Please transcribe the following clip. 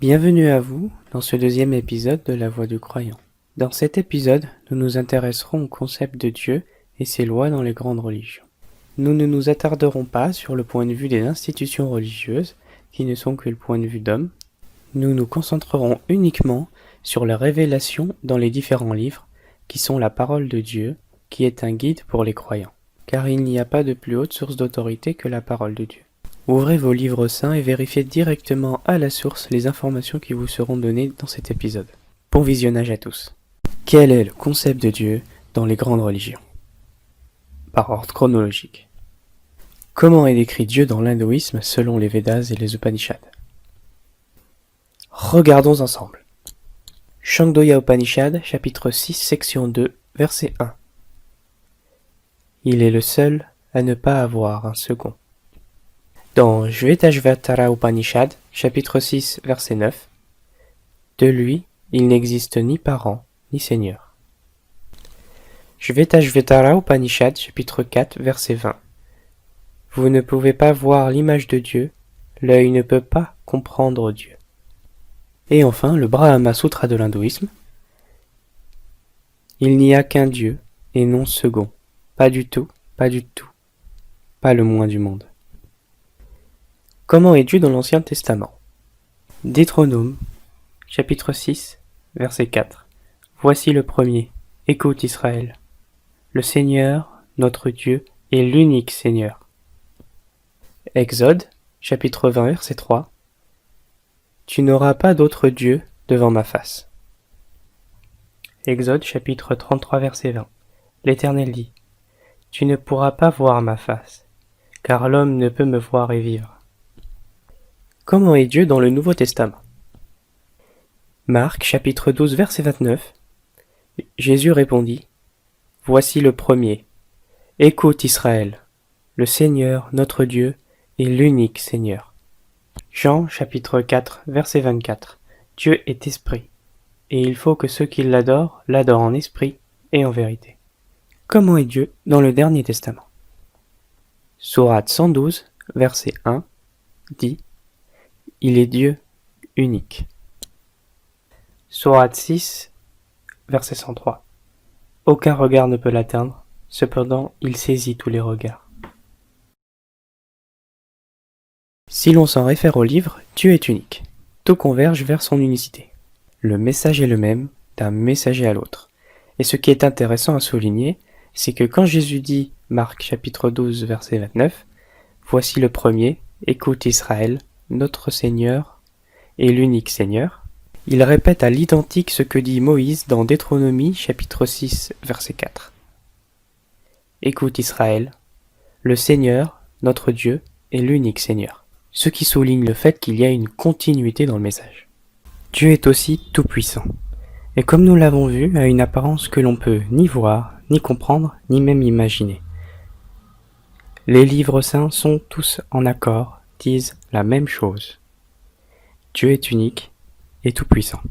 Bienvenue à vous dans ce deuxième épisode de La Voix du Croyant. Dans cet épisode, nous nous intéresserons au concept de Dieu et ses lois dans les grandes religions. Nous ne nous attarderons pas sur le point de vue des institutions religieuses, qui ne sont que le point de vue d'hommes. Nous nous concentrerons uniquement sur la révélation dans les différents livres, qui sont la parole de Dieu, qui est un guide pour les croyants. Car il n'y a pas de plus haute source d'autorité que la parole de Dieu. Ouvrez vos livres saints et vérifiez directement à la source les informations qui vous seront données dans cet épisode. Bon visionnage à tous. Quel est le concept de Dieu dans les grandes religions? Par ordre chronologique. Comment est décrit Dieu dans l'hindouisme selon les Védas et les Upanishads? Regardons ensemble. Shandogya Upanishad, chapitre 6, section 2, verset 1. Il est le seul à ne pas avoir un second. Dans Shvetashvatara Upanishad, chapitre 6, verset 9, de lui, il n'existe ni parent, ni seigneur. Shvetashvatara Upanishad, chapitre 4, verset 20. Vous ne pouvez pas voir l'image de Dieu, l'œil ne peut pas comprendre Dieu. Et enfin, le Brahma Sutra de l'hindouisme. Il n'y a qu'un Dieu, et non second. Pas du tout, pas du tout. Pas le moins du monde. Comment est Dieu dans l'Ancien Testament? Deutéronome, chapitre 6, verset 4. Voici le premier. Écoute Israël. Le Seigneur, notre Dieu, est l'unique Seigneur. Exode, chapitre 20, verset 3. Tu n'auras pas d'autre Dieu devant ma face. Exode, chapitre 33, verset 20. L'Éternel dit, tu ne pourras pas voir ma face, car l'homme ne peut me voir et vivre. Comment est Dieu dans le Nouveau Testament? Marc, chapitre 12, verset 29. Jésus répondit, voici le premier. Écoute Israël, le Seigneur, notre Dieu, est l'unique Seigneur. Jean, chapitre 4, verset 24. Dieu est esprit, et il faut que ceux qui l'adorent en esprit et en vérité. Comment est Dieu dans le Dernier Testament? Sourate 112, verset 1, dit, il est Dieu unique. Sourate 6, verset 103. Aucun regard ne peut l'atteindre, cependant il saisit tous les regards. Si l'on s'en réfère au livre, Dieu est unique. Tout converge vers son unicité. Le message est le même, d'un messager à l'autre. Et ce qui est intéressant à souligner, c'est que quand Jésus dit, Marc chapitre 12, verset 29, voici le premier, écoute Israël, notre Seigneur est l'unique Seigneur, il répète à l'identique ce que dit Moïse dans Deutéronomie chapitre 6 verset 4. Écoute Israël, le Seigneur, notre Dieu, est l'unique Seigneur, ce qui souligne le fait qu'il y a une continuité dans le message. Dieu est aussi tout-puissant, et comme nous l'avons vu, a une apparence que l'on peut ni voir, ni comprendre, ni même imaginer. Les livres saints sont tous en accord, disent la même chose. Dieu est unique et tout-puissant.